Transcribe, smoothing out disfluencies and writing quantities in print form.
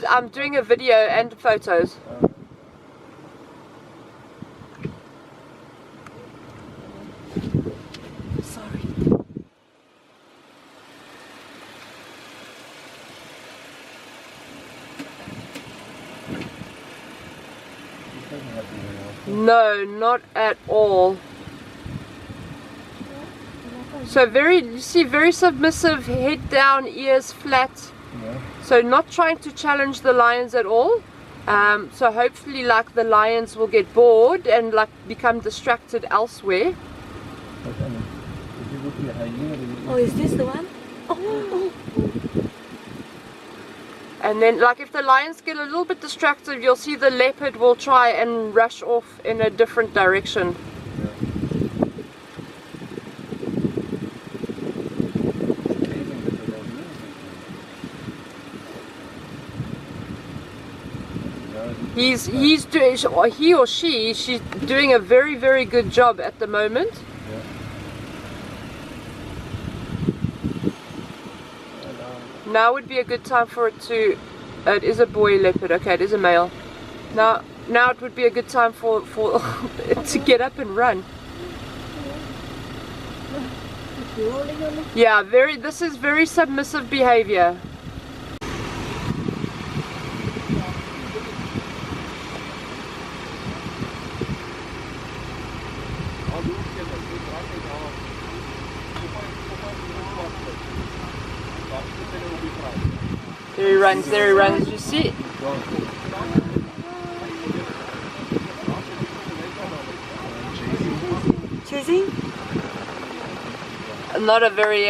I'm doing a video and photos. Sorry. No, not at all. So you see, very submissive, head down, ears flat. Yeah. So not trying to challenge the lions at all. So hopefully, like, the lions will get bored and like become distracted elsewhere. Oh, is this the one? Oh. And then, like, if the lions get a little bit distracted, you'll see the leopard will try and rush off in a different direction. He's doing, he or she's doing a very, very good job at the moment. Yeah. Now would be a good time for it to. It is a boy leopard. Okay, it is a male. Now it would be a good time for it to get up and run. Yeah, this is very submissive behavior. There he runs, you see? Chasing? Not a very